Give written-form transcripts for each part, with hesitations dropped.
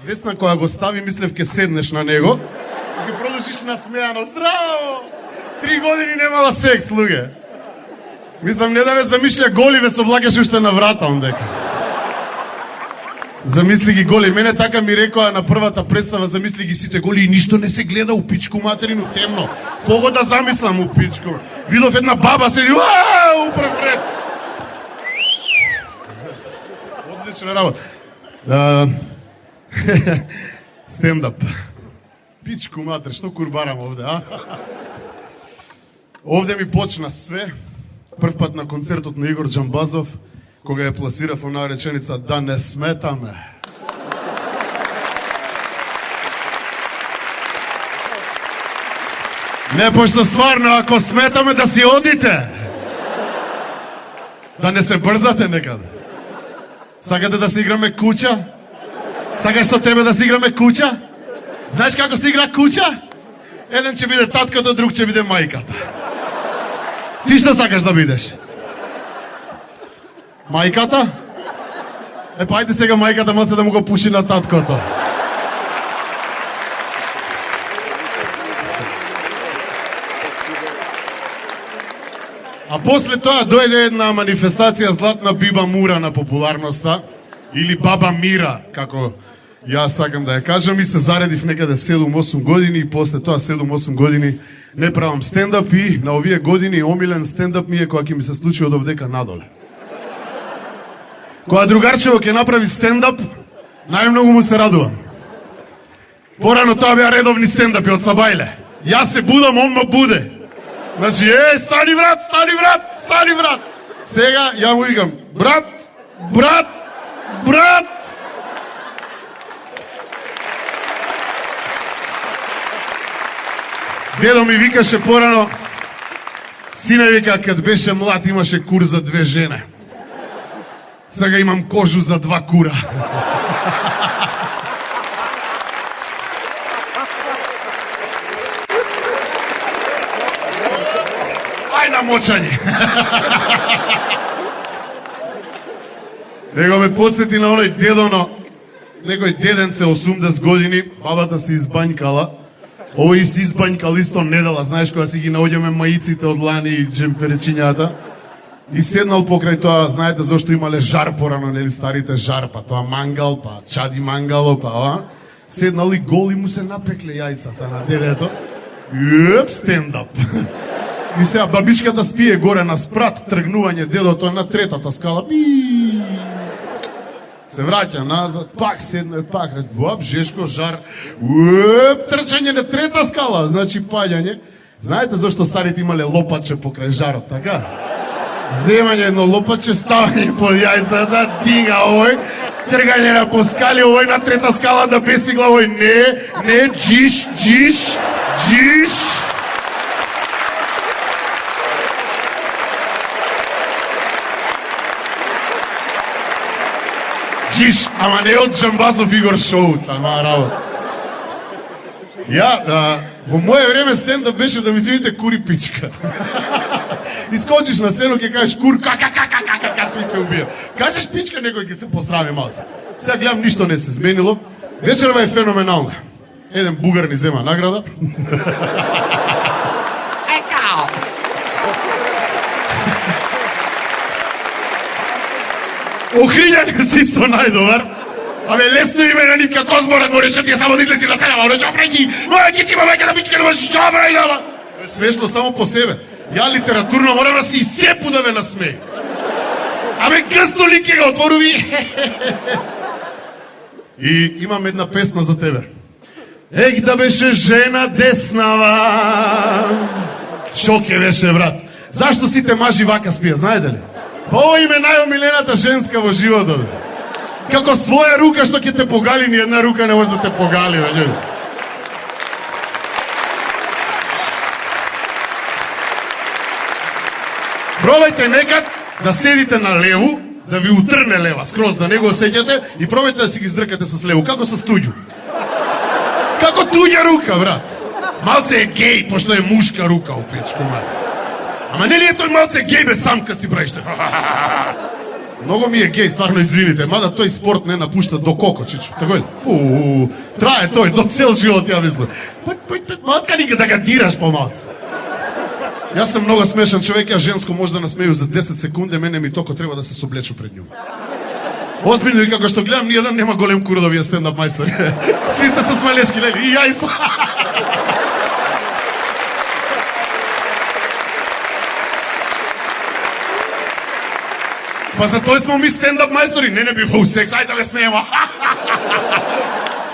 Весна која го стави, мислев ке седнеш на него и ги продолжиш насмејано. Здраво! 3 години немала секс, луѓе. Мислам, не да ве замишља голи, ве соблакаш уште на врата, ондека. Замисли ги голи. Мене така ми рекоа на првата представа, замисли ги сите голи и ништо не се гледа у пичку материну, темно. Кого да замислам у пичку? Видов една баба седи, у прв ред. Одлична работа. Стендап. Пичку матер, што курбарам овде, а? Овде ми почна све. Прв пат на концертот на Игор Джамбазов, кога ја пласирав онаа реченица "Да не сметаме". Не, пошто стварно, ако сметаме, да си одите. Да не се брзате некаде. Сакате да си играме куќа? Сакаш со тебе да си играме куќа? Знаеш како се игра куќа? Еден ќе биде таткото, друг ќе биде мајката. Ти што сакаш да бидеш? Мајката? Па ајде сега мајката моце да му го пуши на таткото. А после тоа дојде една манифестација Златна Биба Мура на популарноста, или Баба Мира, како јас сакам да ја кажам, и се заредив некаде 7-8 години, и после тоа 7-8 години не правам стендап, и на овие години омилен стендап ми е кога ќе ми се случи од овдека надоле. Кога другарчево ќе направи стендап, најмногу му се радувам. Порано тоа беа редовни стендапи од Сабајле. Јас се будам, он ма буде. Значи, стани брат, стани брат, стани брат. Сега ја му викам, брат, брат, брат. Дедо ми викаше порано, сине вика, кад беше млад имаше кур за 2 жene. Сега имам кожу за 2 кура. Ај на мочање. Него ме подсети на оној дедоно, некој деденце 80 години, бабата се избањкала. Овој си избањкал исто недела, знаеш, кога си ги наоѓаме маиците од лани и джемперечињата. И седнал покрај тоа, знаете зашто имале жар порано, нели старите жар, па тоа мангал, па чади мангало, па ова. Седнал и гол и му се напекле јајцата на дедето. Стендап. И сега бабичката спие горе на спрат, тргнување, дедото на 3-та скала. Се враќа назад, пак седне, пак баб, жешко, жар. Трчање на 3-та скала, значи паѓање. Знаете зашто старите имале лопаче покрај жарот, така? Земање едно лопаче, ставање под јајцата, дига овој, тргање на по скали, овој на 3-та скала да бесигла, овој не, джиш, джиш, джиш. Джиш, ама не од Джамбазов Игор шоу, тама работа. Ја, во моје време стендап беше да ми зивите кури пичка. Искочиш на сцену, ќе кажеш кур, кака, сви се убија. Кажеш пичка, некој ќе се посрами малце. Сега гледам, ништо не се зменило. Вечерва е феноменална. Еден бугар ни зема награда. Екао! Охрињанец исто најдобар. Абе, лесно име на нивка Козморат му решат, ја само да излези на сцена, ма чопреки, ќе ти има веќе да пичка, да можеш чопреки, смешно само по себе. Ја литературно морам да се изцепу да ве насмеј. Абе, гъсто ли ке го отворуви? И имам една песна за тебе. Ех да беше жена деснава, шо ке беше брат. Зашто сите мажи вака спија, знаете ли? Па ова им е најомилената женска во животот. Како своја рука што ќе те погали, ни една рука не може да те погали, бе. Пробајте некад да седите на леву, да ви утрне лева, скроз да не го осеќате, и пробајте да си ги здркате с леву, како со стуѓу. Како туѓа рука, брат. Малце е гей, пошто е мушка рука у пичку, мат. Ама нели е тој малце гей бе сам кад си правиш? Многу ми е гей, стварно извините, мада тој спорт не напушта до коко, чичо. Тако ли? Трае тој до цел живот, ја мислам. Малка ни да ga дираш помалце. Јас сум многу смешан човек, ја женско може да насмеju за 10 секунди, мене ми токо треба да се соблечу пред њу. Озбилно и како што гледам, ниједан нема голем кур да вие стендап мајстори. Сви сте со смалешки, лели, и ја исто. Па за тој смо ми стендап мајстори, не бива у секс, ајде да ме смееме.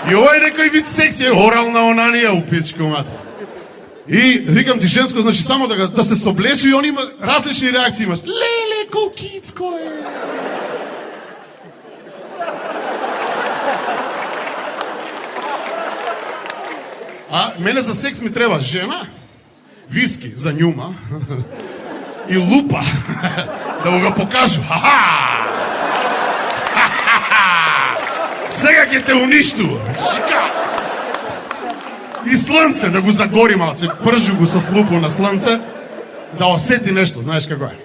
И ова е некој вид секс, е орална онанија у пичку мат. И викам ти женско, значи само да се соблече и он има различни реакции имаш. Леле, колкицко е. А мене за секс ми треба жена, виски за њума и лупа да го покажу. Сега ќе те уништу. И слънце да го загори малце, пржу го с лупо на слънце, да осети нешто, знаеш како е.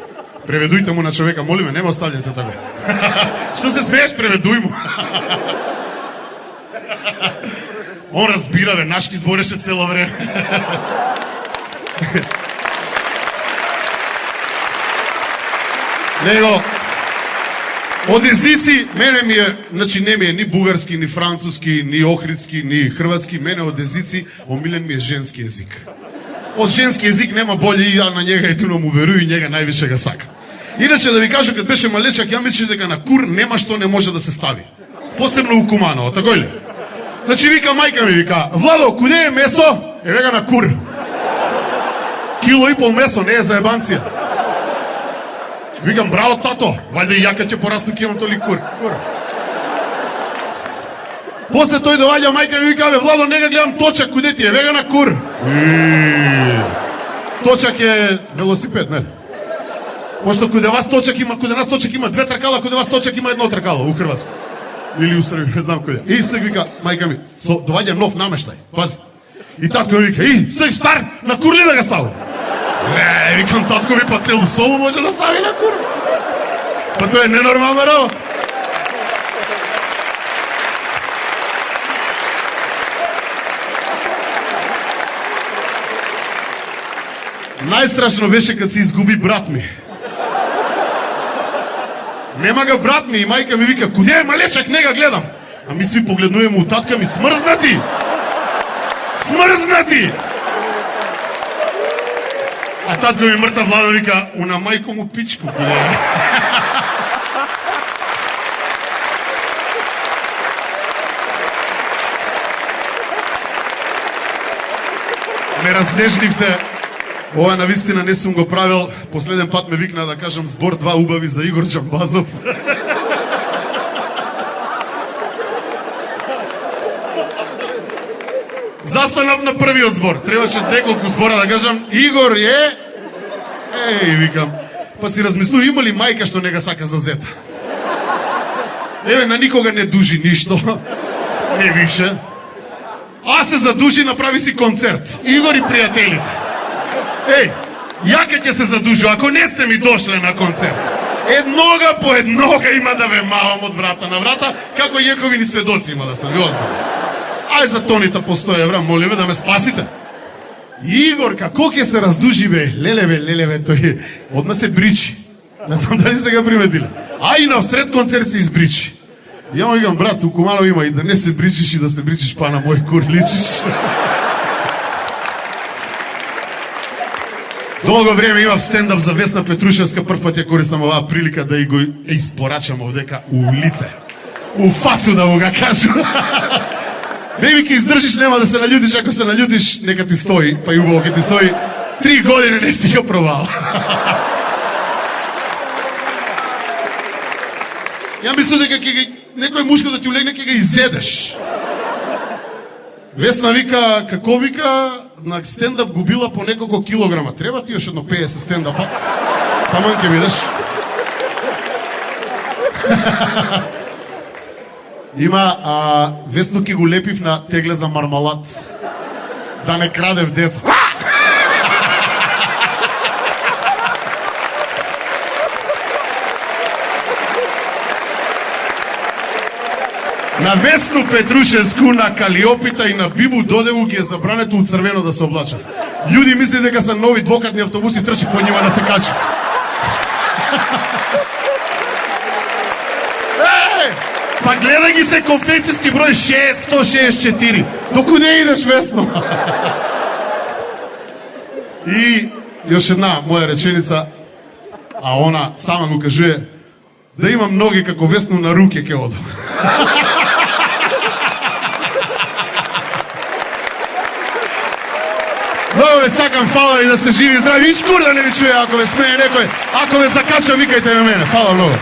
Преведујте му на човека, молиме, не ме оставljате така. Што се смееш, преведуј му. Он разбира, бе, нашки збореше цело време. Него, од езици, мене ми е, значи не ми е ни бугарски, ни француски, ни охридски, ни хрватски, мене од езици, омилен ми е женски език. Од женски език нема болje и ја на njega едино му верую и njega највише ga сака. Иначе да ви кажу, кад беше малечак, ја мислиш дека на кур нема што не може да се стави. Посебно у Куманово, тако ли? Значи вика мајка ми, вика, Владо, куде е месо? Е вега на кур. Кило и пол месо, не е за ебанција. Викам, браво, тато, вајде и јака ќе порасту ке имам толи кур. После тој доаѓа мајка ми вика, Владо, нега гледам точак, куде ти е? Вега на кур. Точак е велосипед, нели? Пошто куде вас точак има, куде нас точак има две тркала, куде вас точак има едно тркало у Хрватска. Или у Србија, не знам куде. И сега вика, мајка ми, доаѓа нов намештај, пази. И татко ми вика, сега стар, на кур ли да ga ставам? Не, викам, татко ми па целу собу може да стави на кур. Па тоа е ненормална работа. Најстрашно беше кад се изгуби брат ми. Нема ga брат ми и мајка ми вика, куде е малечак, не ga гледам. А ми сви погледнуваме у татка ми, смрзнати! Смрзнати! А татко ми мртав Владо вика, уна мајко му пичку, куде е. Ме разнежливте. Ова навистина не сум го правил. Последен пат ме викна да кажам збор два убави за Игор Джамбазов. Застанав на првиот збор. Требаше неколку збора да кажам. Игор е... Еј, викам. Па си размислува, има ли мајка што не га сака за зета? Еве, на никога не дужи ништо. Не више. А се задужи, направи си концерт. Игор и пријателите. Еј, јака ќе се задужу, ако не сте ми дошле на концерт. Еднога по еднога има да ве мавам од врата на врата, како јековини сведоци има да се ви озбавам. Ај за тоните по 100 евра, молиме да ме спасите. Игор, како ќе се раздужи бе, лелеве, тој одма се бричи. Не знам дали сте го приметиле. А и на всред концерт се избричи. Ја му викам, брат, у Куманово има и да не се бричиш и да се бричиш, па на мој кур личиш. Долго време имав стендап за Весна Петрушевска, прв пат ја користам оваа прилика да и го испорачам овдека у лице. У фацу да му га кажу. Беби, ке издржиш, нема да се наљудиш, ако се наљудиш, нека ти стои, па и убаво ке ти стои. 3 години не си го пробал. Ја мислам дека некој мушко да ти улегне, ке га изедеш. Весна вика, како вика, на стендап губила по неколку килограма. Треба ти još едно 50 стендапа. Таман ке видиш. Има Весно ки го лепив на тегле за мармалад. Да не краде в деца. На Весно Петрушевску, на Калиопита и на Бибу Додеву ги е забрането од црвено да се облачав. Луѓе мислят дека се нови двокатни автобуси, трчи по нима да се качи. Па гледа ги се конфекцијски број 164. Докуде идеш, Весно? И још една моја реченица, а она сама му кажува, да имам ноги како Весно на руке ке одам. Много ве сакам, фала и да сте живи и здрави. И чкур да не ви чуе ако ве смее некој. Ако ве закача, викајте ме мене. Фала много.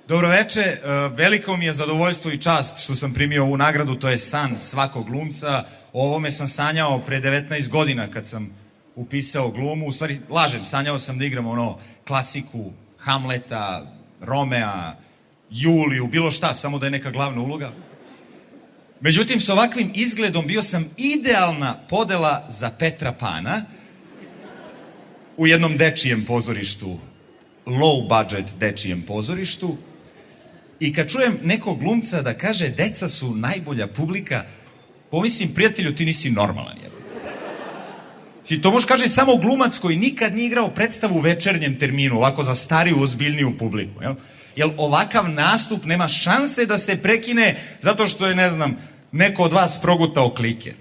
Dobro veče, veliko mi je zadovoljstvo i čast što sam primio ovu nagradu, to je san svakog glumca. O ovome sam sanjao pre 19 godina kad sam upisao glumu, u stvari lažem, sanjao sam da igram ono klasiku Hamleta, Romea, Juliju, bilo šta, samo da je neka glavna uloga. Međutim, s ovakvim izgledom bio sam idealna podela za Petra Pana u jednom dečijem pozorištu, low budget dečijem pozorištu. I kad čujem nekog glumca da kaže deca su najbolja publika, pomislim, prijatelju, ti nisi normalan. To može kaže samo glumac koji nikad nije igrao predstavu u večernjem terminu, ovako za stariju, ozbiljniju publiku. Jer ovakav nastup nema šanse da se prekine zato što je, ne znam, neko od vas progutao kliker.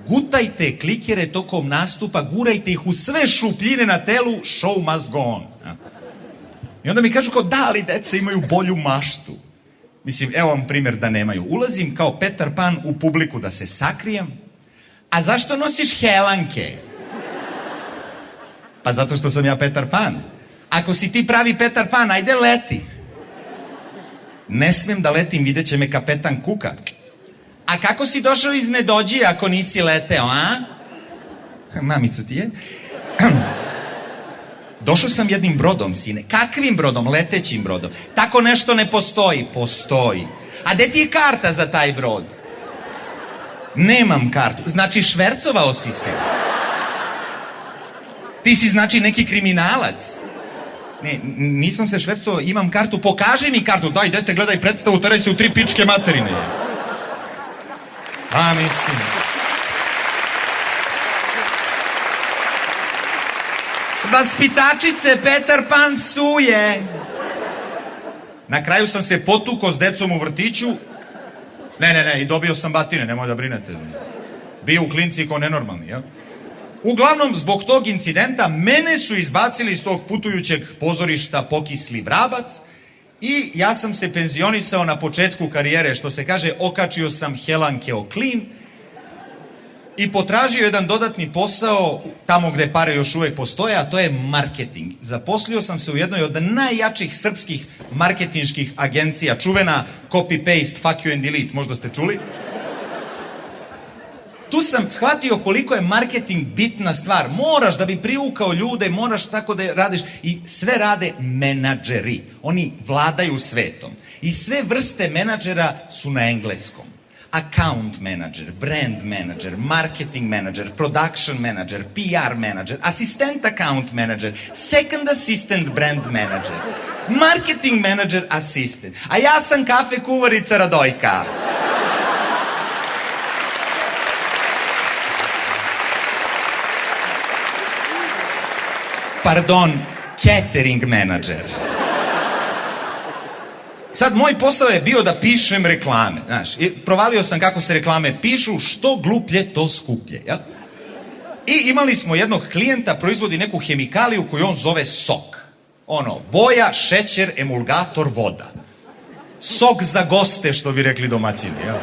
Gutajte klikere tokom nastupa, gurajte ih u sve šupljine na telu, show must go on. I onda mi kažu kao, da, ali deca imaju bolju maštu. Mislim, evo vam primjer da nemaju. Ulazim kao Petar Pan u publiku da se sakrijem. A zašto nosiš helanke? Pa zato što sam ja Petar Pan. Ako si ti pravi Petar Pan, ajde leti. Ne smem da letim, vidjet će me kapetan Kuka. A kako si došao iz Nedođije ako nisi leteo, a? Mamicu ti je? Došao sam jednim brodom, sine. Kakvim brodom? Letećim brodom. Tako nešto ne postoji. Postoji. A gde ti je karta za taj brod? Nemam kartu. Znači, švercovao si se. Ti si, znači, neki kriminalac. Ne, nisam se švercovao, imam kartu. Pokaži mi kartu. Daj, dete, gledaj predstavu, teraj se u 3 pičke materine. A, mislim. Vaspitačice, Petar Pan psuje. Na kraju sam se potukao s decom u vrtiću. Ne, i dobio sam batine, nemoj da brinete. Bio u klinci kao nenormalni, jel? Uglavnom, zbog tog incidenta, mene su izbacili iz tog putujućeg pozorišta Pokisli vrabac i ja sam se penzionisao na početku karijere, što se kaže, okačio sam helanke o klin i potražio jedan dodatni posao tamo gde pare još uvek postoje, a to je marketing. Zaposlio sam se u jednoj od najjačih srpskih marketinških agencija, čuvena copy-paste, fuck you and delete, možda ste čuli. Tu sam shvatio koliko je marketing bitna stvar. Moraš da bi privukao ljude, moraš tako da radiš. I sve rade menadžeri. Oni vladaju svetom. I sve vrste menadžera su na engleskom. Account manager, brand manager, marketing manager, production manager, PR manager, assistant account manager, second assistant brand manager, marketing manager assistant. A ja sam kafe kuvarica Radojka. Pardon, catering manager. Sad, moj posao je bio da pišem reklame, znaš, provalio sam kako se reklame pišu, što gluplje, to skuplje, jel? I imali smo jednog klijenta, proizvodi neku hemikaliju koju on zove sok. Ono, boja, šećer, emulgator, voda. Sok za goste, što bi rekli domaćini, jel?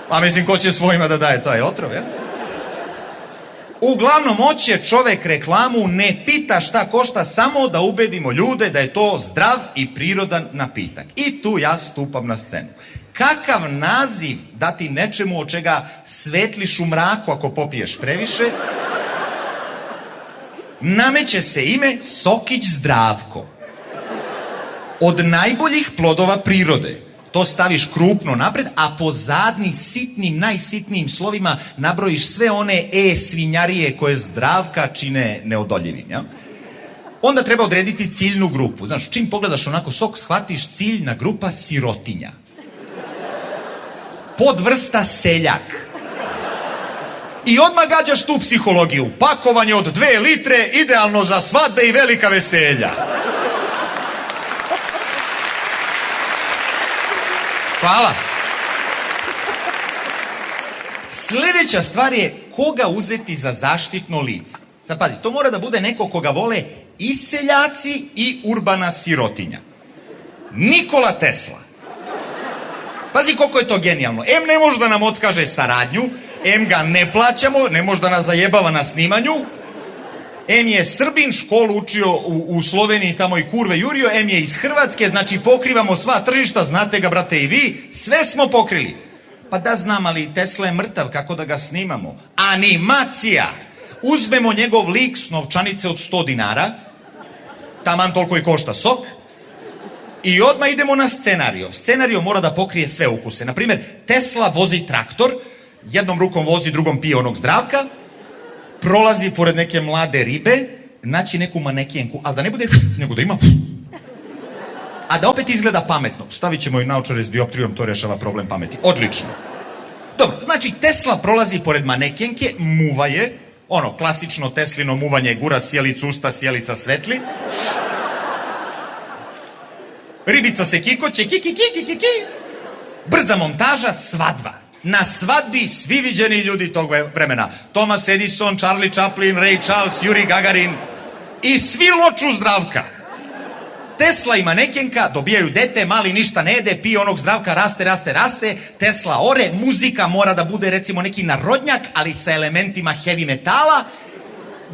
A mislim, ko će svojima da daje taj otrov, jel? Uglavnom, hoće čovek reklamu, ne pita šta košta, samo da ubedimo ljude da je to zdrav i prirodan napitak. I tu ja stupam na scenu. Kakav naziv dati nečemu od čega svetliš u mraku ako popiješ previše? Nameće se ime Sokić Zdravko. Od najboljih plodova prirode. To staviš krupno napred, a pozadnji sitnim, najsitnijim slovima nabrojiš sve one svinjarije koje Zdravka čine neodoljivim. Ja? Onda treba odrediti ciljnu grupu. Znaš, čim pogledaš onako sok, shvatiš ciljna grupa sirotinja. Podvrsta seljak. I odmah gađaš tu psihologiju. Pakovanje od 2 litre, idealno za svadbe i velika veselja. Hvala. Sljedeća stvar je koga uzeti za zaštitno lice. Sad pazi, to mora da bude neko koga vole i seljaci i urbana sirotinja. Nikola Tesla. Pazi koliko je to genijalno. M ne može da nam otkaže saradnju, M ga ne plaćamo, ne može da nas zajebava na snimanju, M je Srbin, školu učio u Sloveniji, tamo i kurve jurio, M je iz Hrvatske, znači pokrivamo sva tržišta, znate ga brate i vi, sve smo pokrili. Pa da znam, ali Tesla je mrtav, kako da ga snimamo? Animacija! Uzmemo njegov lik s novčanice od 100 dinara, taman toliko i košta sok, i odmah idemo na scenario. Scenario mora da pokrije sve ukuse. Naprimjer, Tesla vozi traktor, jednom rukom vozi, drugom pije onog Zdravka, prolazi pored neke mlade ribe, naći neku manekenku, ali da ne bude, nego da ima, a da opet izgleda pametno. Stavit ćemo i naočare s dioptrijom, to rešava problem pameti. Odlično. Dobro, znači Tesla prolazi pored manekenke, muva je, ono, klasično Teslino muvanje, gura sjelicu usta, sjelica svetli. Ribica se kikoće, ki. Brza montaža, svadba. Na svadbi svi viđeni ljudi tog vremena. Thomas Edison, Charlie Chaplin, Ray Charles, Yuri Gagarin. I svi loču Zdravka. Tesla i manekenka dobijaju dete, mali ništa ne jede, pije onog Zdravka, raste. Tesla ore, muzika mora da bude recimo neki narodnjak, ali sa elementima heavy metala.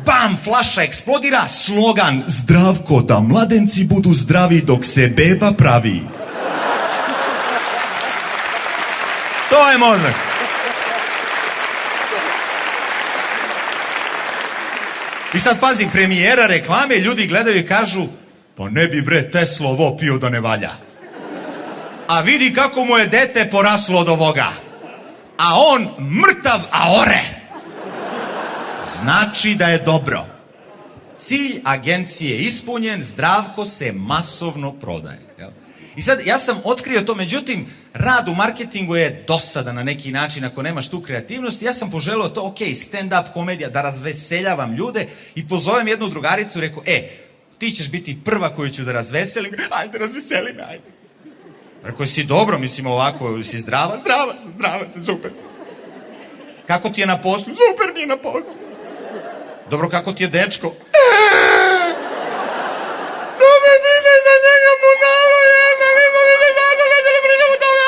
Bam, flaša eksplodira, slogan Zdravko, da mladenci budu zdravi dok se beba pravi. To je mozak. I sad pazi, premijera reklame, ljudi gledaju i kažu, pa ne bi bre Tesla ovo pio da ne valja. A vidi kako mu je dete poraslo od ovoga. A on mrtav, a ore. Znači da je dobro. Cilj agencije je ispunjen, Zdravko se masovno prodaje. Jel? I sad, ja sam otkrio to, međutim, rad u marketingu je dosadan na neki način ako nemaš tu kreativnost. Ja sam poželeo to, ok, stand-up komedija, da razveseljavam ljude i pozovem jednu drugaricu, rekao, ti ćeš biti prva koju ću da razveselim. Ajde, razveseli me, ajde. Rekao, si dobro, mislim ovako, si zdrava? Zdrava sam, super. Kako ti je na poslu? Super mi je na poslu. Dobro, kako ti je dečko? To me vide za njega budalo, nismo mi ne znamo, ne pričamo tome.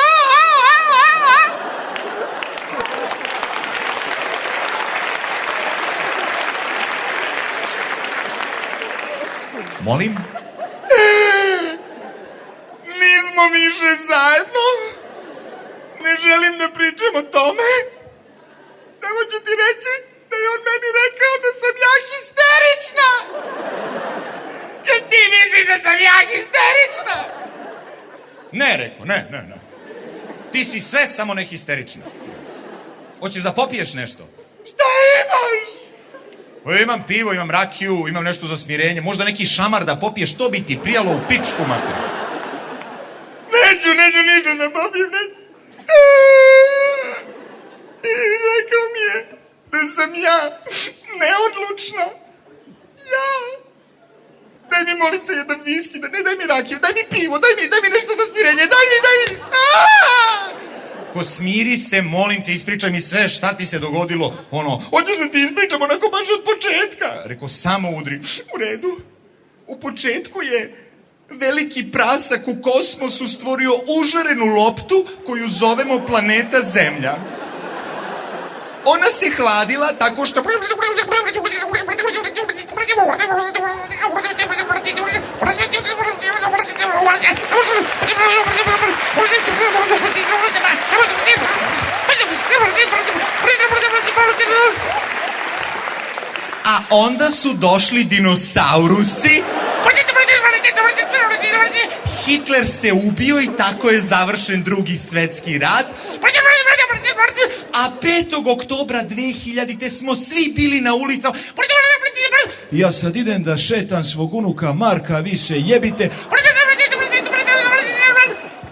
Molim? Nismo više zajedno. Ne želim da pričam o tome. Samo ću ti reći da je on meni rekao da sam ja histerična. Jer ti misliš da sam ja histerična? Ne, rekao, ne. Ti si sve samo ne histerična. Hoćeš da popiješ nešto? Šta imaš? Imam pivo, imam rakiju, imam nešto za smirenje. Možda neki šamar da popiješ, to bi ti prijalo u pičku, mater. Neću ništa da popijem, neću. I rekao mi je da sam ja neodlučna. Ja. Daj mi, molim te, jedan viski, daj mi rakiju, daj mi pivo, daj mi nešto za smirenje, daj mi. Ko smiri se, molim te, ispričaj mi sve šta ti se dogodilo. Hoćeš da ti ispričam onako baš od početka. Rekao, samo udri. U redu. U početku je veliki prasak u kosmosu stvorio užarenu loptu koju zovemo planeta Zemlja. Ona se hladila tako što... A onda su došli dinosaurusi. Hitler se ubio i tako je završen Drugi svetski rat. A 5. oktobra 2000. smo svi bili na ulicama. Ja sad idem da šetam svog unuka Marka, više jebite.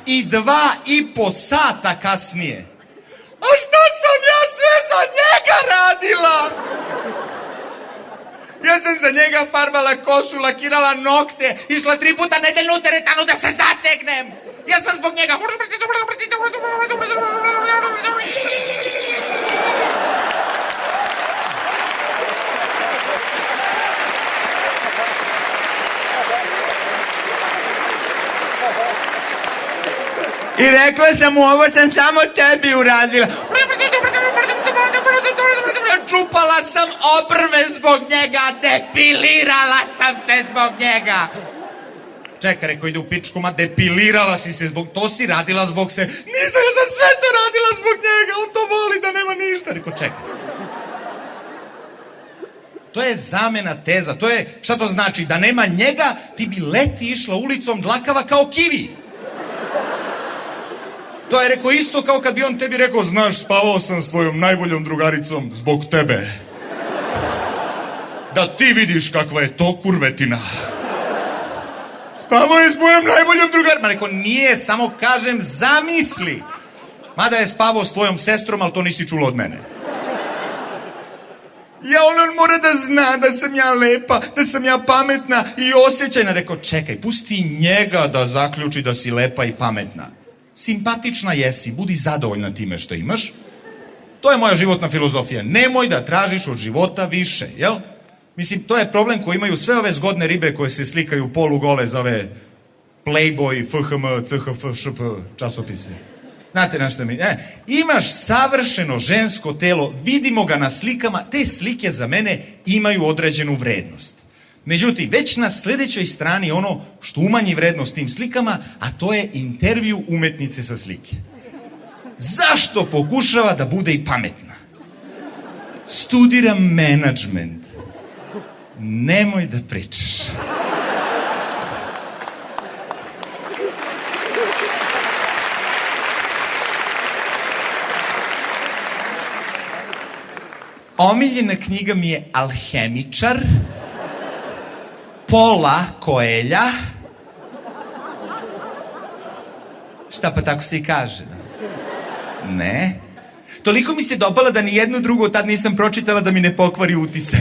I 2,5 sata kasnije. A šta sam ja sve za njega radila? Ja sam za njega farbala kosu, lakirala nokte, išla 3 puta nedeljno u teretanu da se zategnem. Ja sam zbog njega... I rekla sam mu, ovo sam samo tebi uradila. Čupala sam obrve zbog njega, depilirala sam se zbog njega. Čekaj, rekao, ide u pičku, ma depilirala si se zbog... To si radila zbog se... Nisam, ja sam sve to radila zbog njega, on to voli da nema ništa. Rekao, čekaj. To je zamena teza, to je... Šta to znači? Da nema njega, ti bi leti išla ulicom dlakava kao kivi. To je rekao isto kao kad bi on tebi rekao, znaš, spavao sam s tvojom najboljom drugaricom zbog tebe. Da ti vidiš kakva je to kurvetina. Spavao je s mojom najboljom drugaricom. Ma rekao, nije, samo kažem, zamisli. Mada je spavao s tvojom sestrom, ali to nisi čulo od mene. Ja, on mora da zna da sam ja lepa, da sam ja pametna i osjećajna. Rekao, čekaj, pusti njega da zaključi da si lepa i pametna. Simpatična jesi, budi zadovoljna time što imaš. To je moja životna filozofija. Nemoj da tražiš od života više, jel? Mislim, to je problem koji imaju sve ove zgodne ribe koje se slikaju polugole za ove Playboy, FHM, CHF, ŠP časopise. Znate na što mi... Imaš savršeno žensko telo, vidimo ga na slikama, te slike za mene imaju određenu vrednost. Međutim, već na sljedećoj strani ono što umanji vrednost tim slikama, a to je intervju umetnice sa slike. Zašto pokušava da bude i pametna? Studiram menadžment. Nemoj da pričaš. Omiljena knjiga mi je Alhemičar, Pola Koelja. Šta, pa tako se i kaže? Ne. Toliko mi se dopala da ni jednu drugu tad nisam pročitala da mi ne pokvari utisak.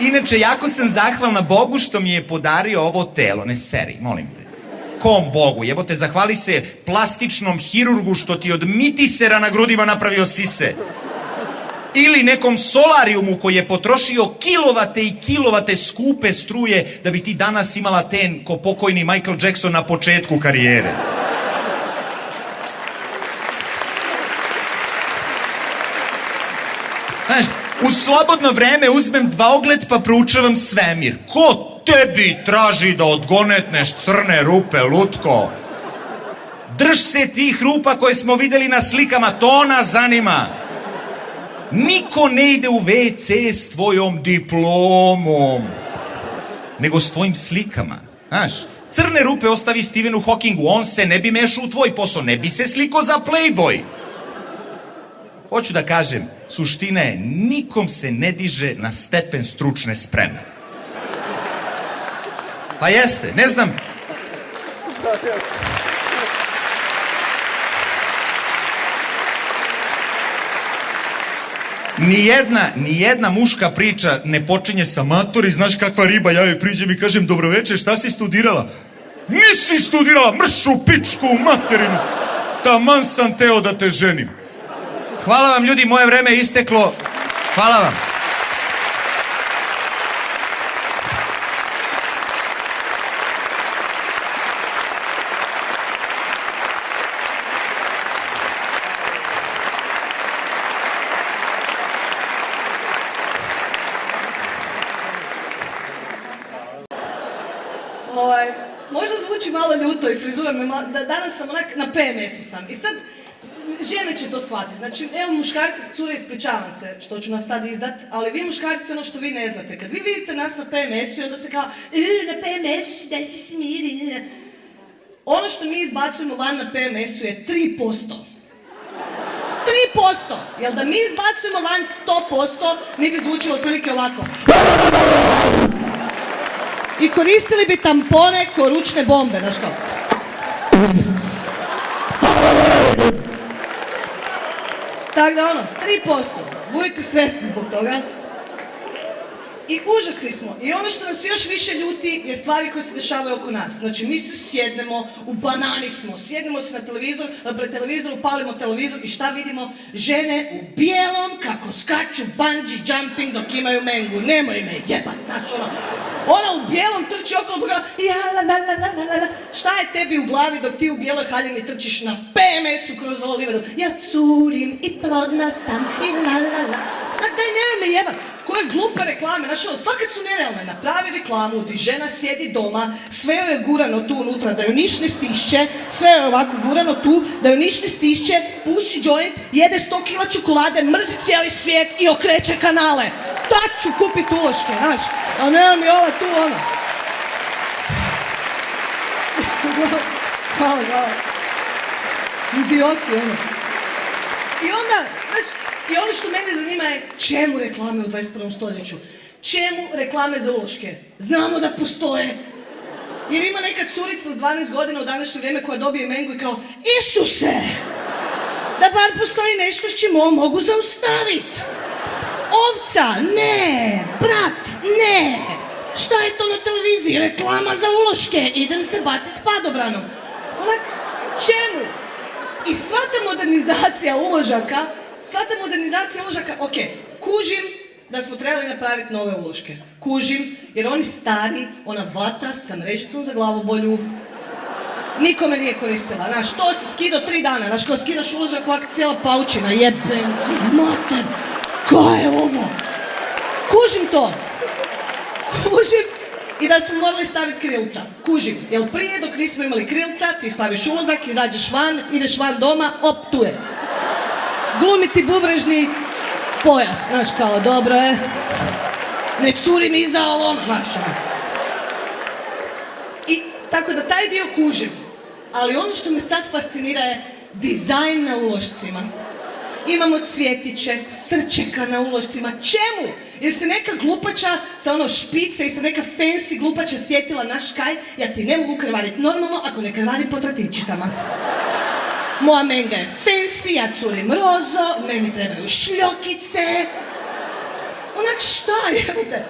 Inače, jako sam zahvalna Bogu što mi je podario ovo telo. Ne seri, molim te. Kom Bogu? Jebote, zahvali se plastičnom hirurgu što ti od mitisera na grudima napravio sise. Ili nekom solarijumu koji je potrošio kilovate i kilovate skupe struje da bi ti danas imala ten ko pokojni Michael Jackson na početku karijere. Znaš, u slobodno vreme uzmem dvaogled pa proučavam svemir. Ko tebi traži da odgonetneš crne rupe, lutko? Drž se tih rupa koje smo videli na slikama, to nas zanima. Niko ne ide u WC s tvojom diplomom, nego s tvojim slikama. Znaš, crne rupe ostavi Stephenu Hawkingu, on se ne bi mešao u tvoj posao, ne bi se sliko za Playboy. Hoću da kažem, suština je, nikom se ne diže na stepen stručne spreme. Pa jeste, ne znam... Nijedna muška priča ne počinje sa matori, znaš kakva riba, ja joj priđem i kažem, dobroveče, šta si studirala? Nisi studirala, mršu pičku u materinu, taman sam teo da te ženim. Hvala vam ljudi, moje vreme je isteklo, hvala vam. zvuči malo ljuto i frizura me malo, danas sam onak na PMS-u sam. I sad, žene će to shvatiti. Znači, evo muškarci, cure, ispričavam se što ću nas sad izdat, ali vi muškarci ono što vi ne znate. Kad vi vidite nas na PMS-u i onda ste kao, na PMS-u si, daj se smiri. Ono što mi izbacujemo van na PMS-u je 3%. 3%! Jer da mi izbacujemo van 100%, mi bi zvučilo otprilike ovako. I koristili bi tampone ko ručne bombe, znaš kao. Tako da 3%. Budite sretni zbog toga. I užasni smo. I ono što nas još više ljuti je stvari koje se dešavaju oko nas. Znači, mi se sjednemo, u banani smo, sjednemo se na televizor, pred televizoru, palimo televizor i šta vidimo? Žene u bijelom kako skaču bungee jumping dok imaju mengu. Nemoj me jebat, znači ona u bijelom trči okolo, šta je tebi u glavi dok ti u bijeloj haljini trčiš na PMS-u kroz Oliveru? Ja curim i plodna sam i la. Daj, nemoj me jebat. Koje glupe reklame, znači fakat su nerealne. Napravi reklamu gdje žena sjedi doma, sve joj je gurano tu unutra, da joj niš ne stišće, sve joj je ovako gurano tu, da joj niš ne stišće, puši joint, jede 100 kila čokolade, mrzi cijeli svijet i okreće kanale. Tad ću kupit uloške, znaš, a nema mi ova tu ona. Hvala. Idioti, ono. I onda, znaš, i ono što mene zanima je čemu reklame u 21. stoljeću? Čemu reklame za uloške? Znamo da postoje. Jer ima neka curica s 12 godina u današnje vrijeme koja dobije mengu i kao Isuse! Da bar postoji nešto s čim ovo mogu zaustaviti. Ovca, ne! Brat, ne! Šta je to na televiziji? Reklama za uloške! Idem se baciti s padobranom. Onak, čemu? I sva ta modernizacija uložaka, ok, kužim da smo trebali napraviti nove uloške. Kužim, jer oni stari, ona vata sa mrežicom za glavobolju, nikome nije koristila. Znaš, to si skidao 3 dana, znaš, kao skidaš uložak ovak cijela paučina, jebem ti mater, kaj je ovo? Kužim to. Kužim i da smo morali staviti krilca. Kužim, jer prije dok nismo imali krilca, ti staviš ulozak, izađeš van, ideš van doma, op, tu je. Glumiti bubrežni pojas, znaš kao, dobro je. Ne curi mi iza, ali ono, znaš. I tako da taj dio kužim. Ali ono što me sad fascinira je dizajn na ulošcima. Imamo cvjetiće, srčeka na ulošcima. Čemu? Jer se neka glupača sa ono špice i se neka fancy glupača sjetila, naš kaj, ja ti ne mogu krvariti normalno ako ne krvarim po tratinčicama. Moja menga je fancy, ja curim rozo, meni trebaju šljokice. Onak šta jebate?